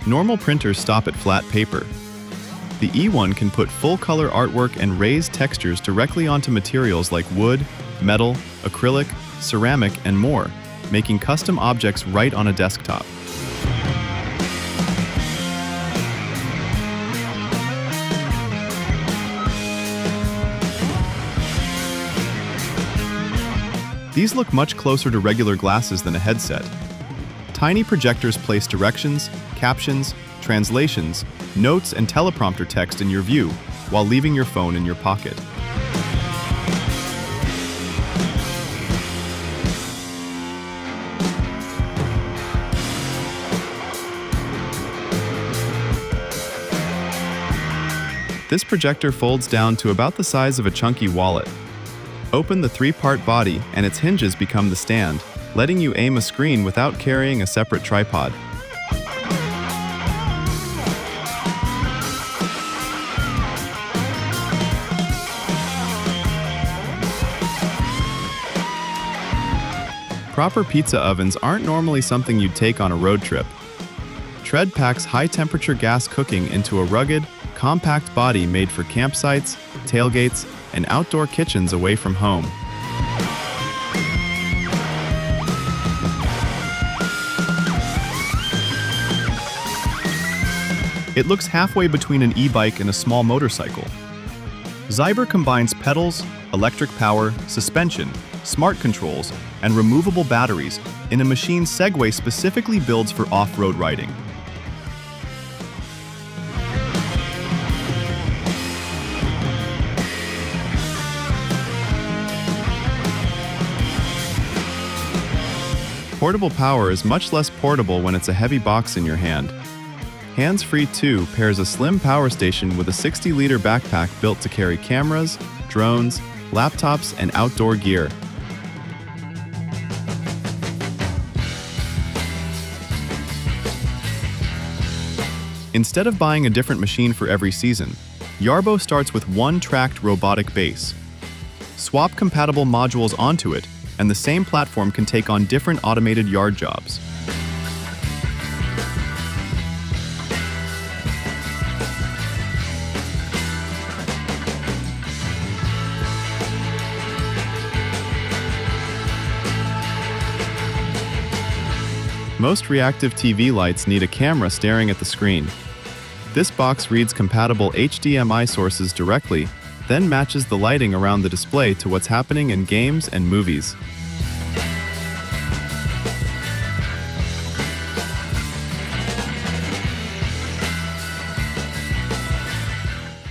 Normal printers stop at flat paper. The E1 can put full-color artwork and raised textures directly onto materials like wood, metal, acrylic, ceramic, and more, making custom objects right on a desktop. These look much closer to regular glasses than a headset. Tiny projectors place directions, captions, translations, notes, and teleprompter text in your view while leaving your phone in your pocket. This projector folds down to about the size of a chunky wallet. Open the three-part body and its hinges become the stand, letting you aim a screen without carrying a separate tripod. Proper pizza ovens aren't normally something you'd take on a road trip. Tread packs high-temperature gas cooking into a rugged, compact body made for campsites, tailgates, and outdoor kitchens away from home. It looks halfway between an e-bike and a small motorcycle. Zyber combines pedals, electric power, suspension, smart controls, and removable batteries in a machine Segway specifically builds for off-road riding. Portable power is much less portable when it's a heavy box in your hand. Hands-Free 2 pairs a slim power station with a 60-liter backpack built to carry cameras, drones, laptops, and outdoor gear. Instead of buying a different machine for every season, Yarbo starts with one tracked robotic base. Swap compatible modules onto it, and the same platform can take on different automated yard jobs. Most reactive TV lights need a camera staring at the screen. This box reads compatible HDMI sources directly, then matches the lighting around the display to what's happening in games and movies.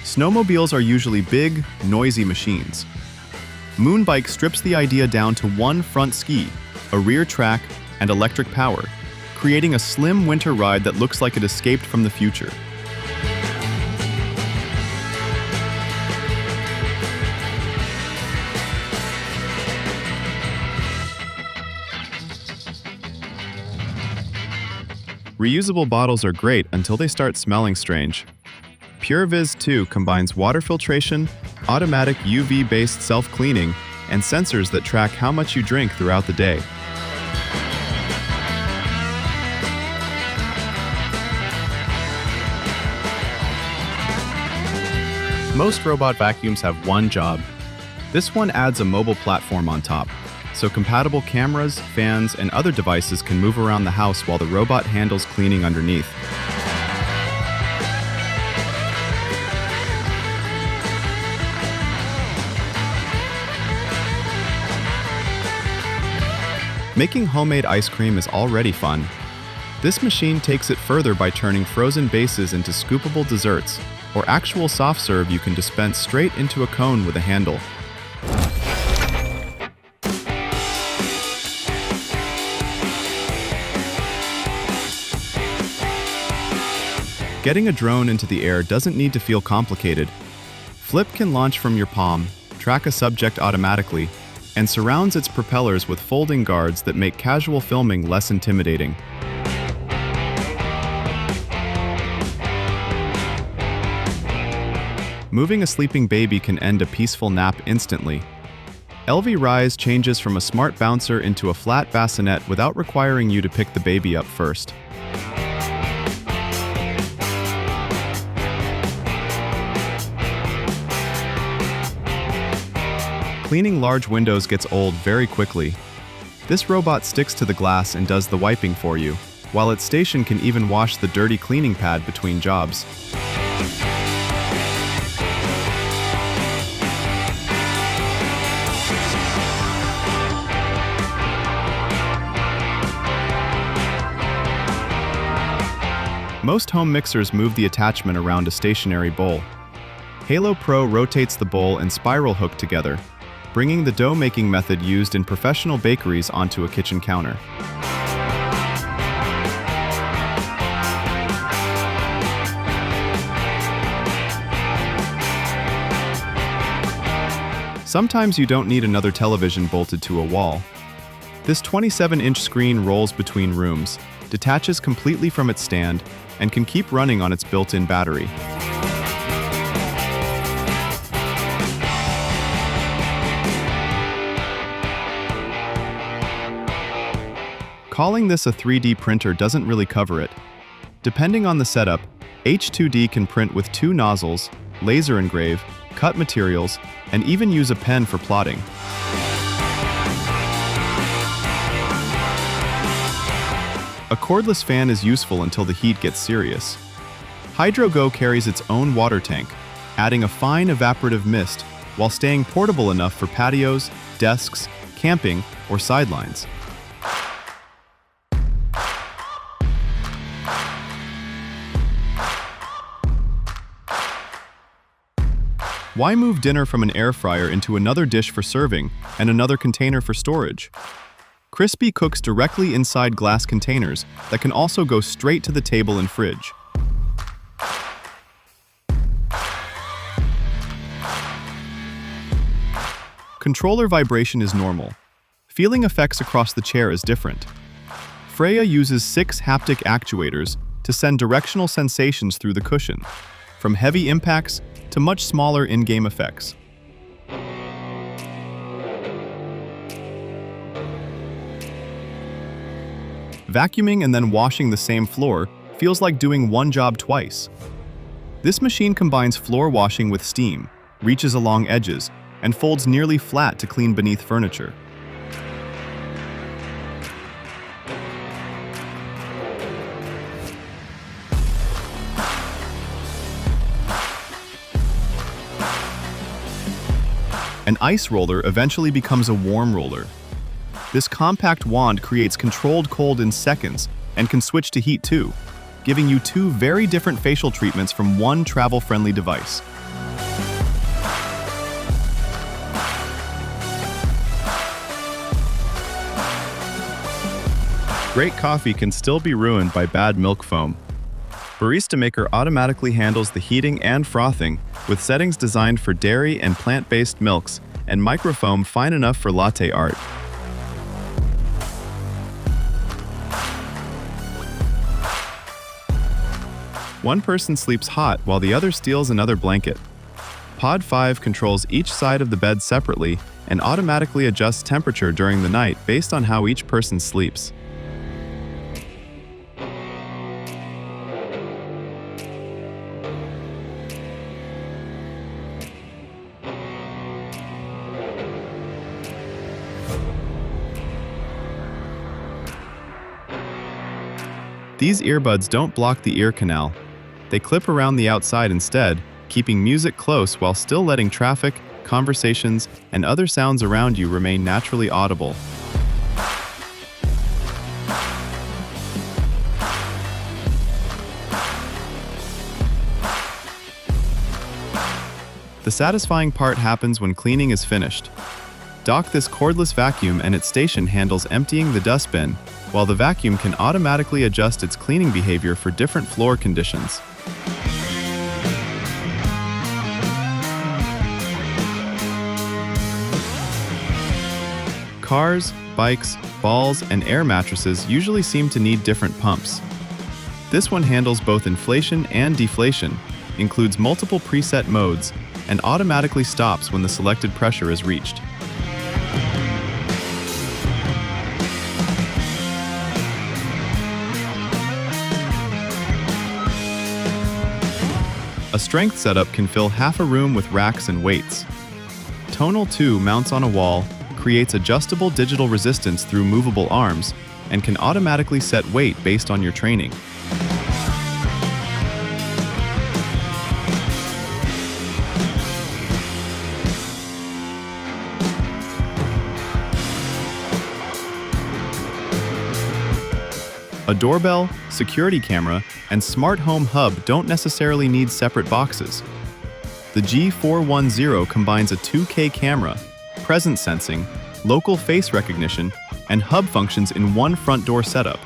Snowmobiles are usually big, noisy machines. Moonbike strips the idea down to one front ski, a rear track, and electric power, creating a slim winter ride that looks like it escaped from the future. Reusable bottles are great until they start smelling strange. PureViz 2 combines water filtration, automatic UV-based self-cleaning, and sensors that track how much you drink throughout the day. Most robot vacuums have one job. This one adds a mobile platform on top, so compatible cameras, fans, and other devices can move around the house while the robot handles cleaning underneath. Making homemade ice cream is already fun. This machine takes it further by turning frozen bases into scoopable desserts, or actual soft serve you can dispense straight into a cone with a handle. Getting a drone into the air doesn't need to feel complicated. Flip can launch from your palm, track a subject automatically, and surrounds its propellers with folding guards that make casual filming less intimidating. Moving a sleeping baby can end a peaceful nap instantly. LV Rise changes from a smart bouncer into a flat bassinet without requiring you to pick the baby up first. Cleaning large windows gets old very quickly. This robot sticks to the glass and does the wiping for you, while its station can even wash the dirty cleaning pad between jobs. Most home mixers move the attachment around a stationary bowl. Halo Pro rotates the bowl and spiral hook together, bringing the dough-making method used in professional bakeries onto a kitchen counter. Sometimes you don't need another television bolted to a wall. This 27-inch screen rolls between rooms, detaches completely from its stand, and can keep running on its built-in battery. Calling this a 3D printer doesn't really cover it. Depending on the setup, H2D can print with 2 nozzles, laser engrave, cut materials, and even use a pen for plotting. A cordless fan is useful until the heat gets serious. HydroGo carries its own water tank, adding a fine evaporative mist while staying portable enough for patios, desks, camping, or sidelines. Why move dinner from an air fryer into another dish for serving and another container for storage? Crispy cooks directly inside glass containers that can also go straight to the table and fridge. Controller vibration is normal. Feeling effects across the chair is different. Freya uses 6 haptic actuators to send directional sensations through the cushion, from heavy impacts to much smaller in-game effects. Vacuuming and then washing the same floor feels like doing one job twice. This machine combines floor washing with steam, reaches along edges, and folds nearly flat to clean beneath furniture. An ice roller eventually becomes a warm roller. This compact wand creates controlled cold in seconds and can switch to heat too, giving you 2 very different facial treatments from one travel-friendly device. Great coffee can still be ruined by bad milk foam. Barista Maker automatically handles the heating and frothing with settings designed for dairy and plant-based milks and microfoam fine enough for latte art. One person sleeps hot while the other steals another blanket. Pod 5 controls each side of the bed separately and automatically adjusts temperature during the night based on how each person sleeps. These earbuds don't block the ear canal. They clip around the outside instead, keeping music close while still letting traffic, conversations, and other sounds around you remain naturally audible. The satisfying part happens when cleaning is finished. Dock this cordless vacuum and its station handles emptying the dustbin, while the vacuum can automatically adjust its cleaning behavior for different floor conditions. Cars, bikes, balls, and air mattresses usually seem to need different pumps. This one handles both inflation and deflation, includes multiple preset modes, and automatically stops when the selected pressure is reached. A strength setup can fill half a room with racks and weights. Tonal 2 mounts on a wall, creates adjustable digital resistance through movable arms, and can automatically set weight based on your training. A doorbell, security camera, and smart home hub don't necessarily need separate boxes. The G410 combines a 2K camera, presence sensing, local face recognition, and hub functions in one front door setup.